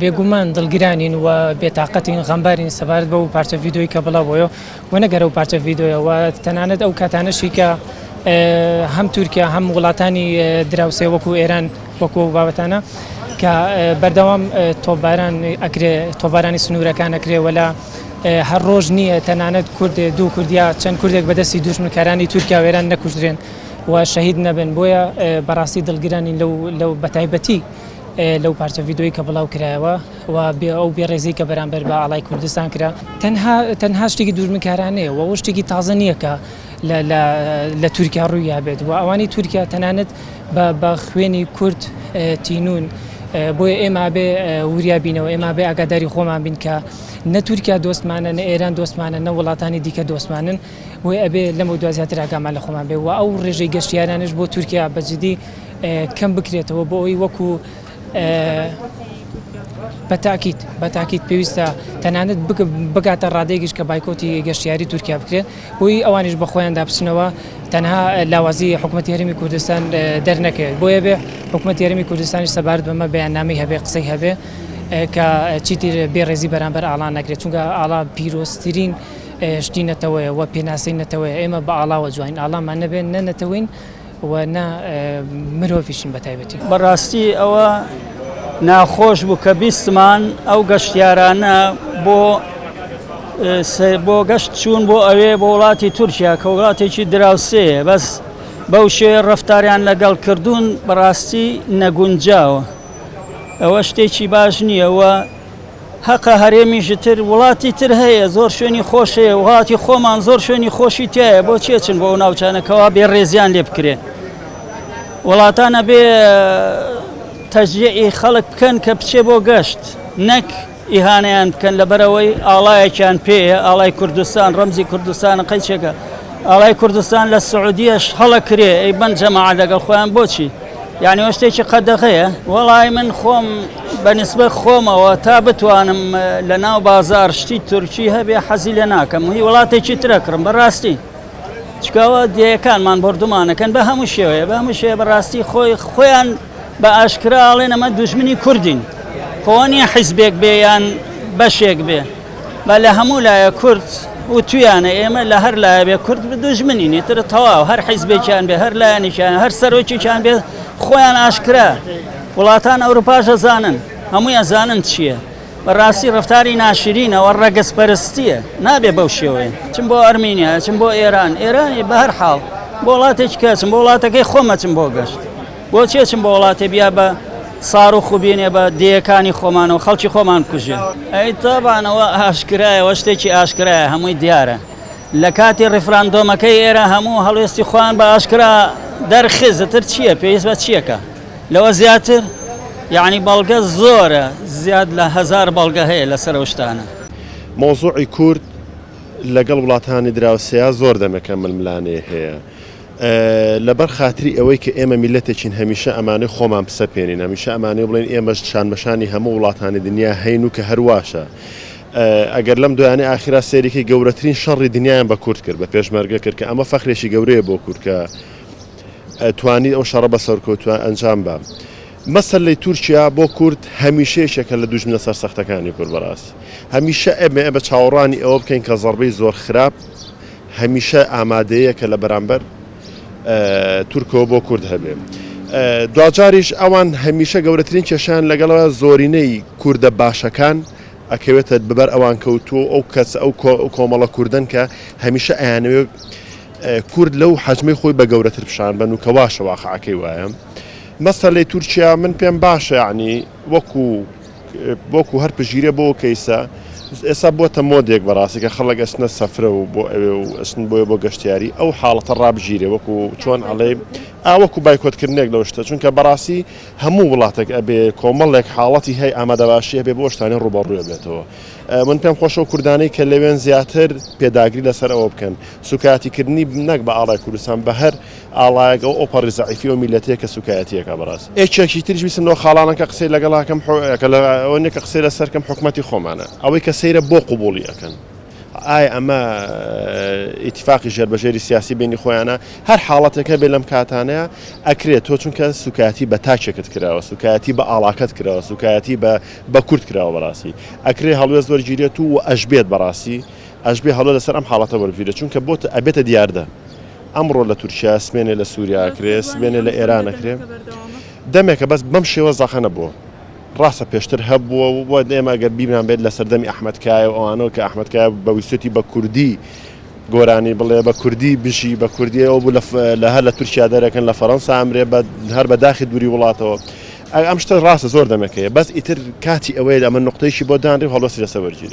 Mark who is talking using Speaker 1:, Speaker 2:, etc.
Speaker 1: بێگومان دڵگیرانین و بێتاقەتین غەمبارین سەبارەت بەو پارچە ڤیدۆیی کە بڵاوەوە و نەگەرە و پارچە ڤیدۆیەوە تەنانەت ئەو کاتانەشی کە هەم تورکیا هەم وڵاتانی دراوسێ وەکو ئێران وەکو بابەتانە کە بەردەوام تۆپباران ئەکرێ تۆپبارانی سنوورەکان ئەکرێ وەلا هەر ڕۆژ نییە تەنانەت کورد دوو کوردیا چەند کوردێک بەدەستی دوژمنکارانی تورکیا و ئێران نەکوژرێن و شەهید نەبن بۆیە بەڕاستی دڵگیرانین لەو بەتایبەتی لەو پارچە ڤیدۆیی کە بڵاو کرایەوە و ئەو بێڕێزی کە بەرامبەر بە ئاڵای کوردستان کرا تەنها شتێکی دوژمنکارانەیە و ئەوە شتێکی تازە نییە کە لە تورکیا ڕووی هەبێت و ئەوانی تورکیا تەنانەت بە خوێنی کورد تینون بۆیە ئێمە بێ وریا بینەوە ئێمە بێ ئاگاداری خۆمان بین کە نە تورکیا دۆستمانە نە ئێران دۆستمانە نە وڵاتانی دیکە دۆستمانن بۆی ئەبێ لەمە دو زیاتر ئاگامان لە خۆمان بێ و ئەو ڕێژەی گەشتیارانش بۆ تورکیا بەجددی کەم بکرێتەوە بۆ ئەوی وەکو بەتاکیت پێویستە تەنانەت بگاتە ڕادێکیش کە بایکۆتی گەشتیاری تورکیا بکرێت بۆی ئەوانش بە خۆیان دابچنەوە تەنها لاوازی حکوومەتی هەرێمی کوردستان دەرنەکەوێت بۆیە بێ حکوومەتی هەرێمی کوردستانیش سەبارەت بەمە بەیاننامەی هەبێ قسەی هەبێ کە چیتر بێڕێزی بەرامبەر ئاڵان نەکرێت چونکە ئاڵا پیرۆستترین شتی نەتەوەیە و پێناسەی نەتەوەیە ئێمە بە ئاڵاوە جوین ئاڵامان نەبێن نەتەوەین و نە مرۆڤیشین بەتایبەتی
Speaker 2: بەڕاستی ئەوە ناخۆش بوو کە بیستمان ئەو گەشتیارانە بۆ گەشت چوون بۆ ئەوێ بۆ وڵاتی تورکیا کە وڵاتێکی دراوسەیە بەس بەو شێوەیە ڕەفتاریان لەگەڵ کردوون بەڕاستی نەگونجاوە ئەوە شتێکی باش نییەوە حەقە هەرێمیشی تر وڵاتی تر هەیە زۆر شوێنی خۆشەیە وڵاتی خۆمان زۆر شوێنی خۆشی تایە بۆ چێچن بۆ ناوچانەکەەوە بێ ڕێزیان لێ بکرێ وڵاتانە بێ تەشجیعی خەڵک بکەن کە بچێ بۆ گەشت نەک ئیهانەیان بکەن لەبەرەوەی ئاڵایەکیان پێیە ئاڵای کوردستان ڕەمزی کوردستانە قەیچێکە ئاڵای کوردستان لە سعودیەش هەڵەکرێ ئەی بەن جەماعەت لەگەڵ خۆیان بۆچی یعنی وە شتێکی قەدەغەیە وەڵای من خۆم بەنسبە خۆمەوە تا بتوانم لە ناو بازار شتی تورکی هەبێ حەزی لێ ناکەم هی وڵاتێکی ترەکڕم بەڕاستی چکاوە دیەکانمان بردومانەکەن بە هەموو شێوەیە بە هەموو شێ بەڕاستی خۆیان بە ئاشکرا ئاڵێن ئەمە دوژمنی کوردین خۆ نییە حیزبێک بێ یان بەشێک بێ بە لە هەموو لایە کورد و تویانە ئێمە لە هەر لایە بێ کورد دوژمنی ترە تەواو هەر حیزبێکیان بێ هەر لایەنیشیان هەر سەرۆکیان بێ خۆیان ئاشکرا وڵاتان ئەوروپاژە زانن هەموویان زانن چییە بەڕاستی ڕفتاری ناشرینەوە ڕەگەزپەرستیە نابێ بەو شێوەیە چم بۆ ئەرمینیا چم بۆ ئێرانی بە هەر حاڵ بۆ وڵاتێک کەچم بۆ وڵاتەکەی خۆمەچم بۆ گەشت بۆ چێچم بۆ وڵاتێ بیا بە ساڕ و خوبینێ بە دیەکانی خۆمانەوە خەڵکی خۆمان کوژێ ئەی تابانەوە ئاشکرایەوە شتێکی ئاشکرایە هەمووی دیارە لە کاتی ڕیفراندۆمەکەی ئێرە هەموو هەڵوێستی خۆیان بە ئاشکرا دەرخێزتر چییە پێویست بە چیەکە لەوە زیاتر یعنی بەڵگە زۆرە زیاد لە 1000 بەڵگە هەیە لەسەر شتانە
Speaker 3: مۆزوعی کورد لەگەڵ وڵاتانی دراوسەیە زۆر دەمەکە ململانێ هەیە لەبەر خاتری ئەوەی کە ئێمە میلەتێکین هەمیشە ئەمانەی خۆمان پسەپێنین هەمیشە ئەمانەی بڵێن ئێمەش شانبەشانی هەموو وڵاتانی دنیا هەین و کە هەرواشە ئەگەر لەم دویانەی ئاخرا سێریکەی گەورەترین شەڕی دنیایان بە کورد کرد بە پێشمەرگە کرد کە ئەمە فەخرێکی گەورەیە بۆ کورد کە توانی ئەو شەڕە بەسەرکەوتووە ئەنجام بە مەسەلەی تورکیا بۆ کورد هەمیشەیەکە لە دوژمنە سەرسەختەکانی کورد بەڕاستی هەمیشە ئێمە بە چاوەڕانی ئەوە بکەین کە زەربەی زۆر خراپ هەمیشە ئامادەیە کە لە بەرامبەر تورکەوە بۆ کورد هەبێ دوجاریش ئەوان هەمیشە گەورەترین کێشیان لەگەڵەوە زۆرینەی کووردە باشەکان ئەکەوێتە ببەر ئەوان کەوتووە ئەو کەس ئەو کۆمەڵە کوردن کە هەمیشە ئەیانەوێت کورد لەو حەجمەی خۆی بە گەورەتر پیشان بن و کە واشە واقعەکەی وایە مەسەلەی تورکیا من پێم باشە یعنی وەکو هەر پژگیرە بۆ کەیسە ئێستا بۆتە مۆدێک بەڕاستی کە خەڵک ئەچنە سەفرە و بۆ ئەوێ و ئەچن بۆیە بۆ گەشتیاری ئەو حاڵەتە ڕابژیرێ وەکو چۆن ئەڵێ ئاوەکو بایکۆتکردنێک لەو شتە چونکە بەڕاستی هەموو وڵاتێک ئەبێ کۆمەڵێک حاڵەتی هەیە ئامادەباشی هەبێ بۆ شتانی ڕوبەڕوویە بێتەوە من پێم خۆشەوە کوردانەی کە لەوێن زیاتر پێداگری لەسەر ئەوە بکەن سوکایەتیکردنی نەک بە ئاڵای کوردستان بە هەر ئاڵایەک ئەو ئۆپەڕی زەعیفی و میلەتەیە کە سوکایەتیەکە بەڕاست یەکێکی تریش بیستم لەوە خاڵانەکە قسەی لەگەڵاکەم ئەوە نیە کە قسەی لەسەرکەم حکومەتی خۆمانە ئەوەی کە سەیرە بۆ قوبوڵی ئەەکەن ئایا ئەمە ئیتیفاقی ژێربەژێری سیاسی بینی خۆیانە هەر حاڵەتەکە بێ لەم کاتانەیە ئەکرێت تۆ چونکە سوکایەتی بە تاچێکت کراوە سوکایەتی بە ئاڵاکەت کراوە سوکایەتی بە کورت کراوە بەڕاستی ئەکرێ هەڵوێز وەرگیرێت و ئەشبێت بەڕاستی ئەشبێ هەڵۆ لەسەر ئەم حاڵەتە وەرگیرێت چونکە بۆ ئەبێتە دیاردە ئەمڕۆ لە تورکیا سمێنێ لە سووریا کرێ سمێنێ لە ئێرانەکرێ دەمێکە بەس بەم شێوە زاخەنە بووە ڕاستە پێشتر هەبووە و بۆ ئێمە ئەگەر بیران بێت لە سەردەمی ئەحمەدکایە و ئەوانەوە کە ئەحمەدکایە بە ویستی بە کوردی گۆرانی بڵێ بە کوردی بژی بە کوردیەوە بوو لە هەر لە تورکیا دەرەکەن لە فەڕەنسا ئەمرێ هەر بە داخی دووری وڵاتەوە ئەم شتە ڕاستە زۆر دەمەکەیە بەس ئیتر کاتی ئەوەیە ئەمە نقطەیەکی بۆ دانرێ هەڵۆسی لەسەر وەرگیری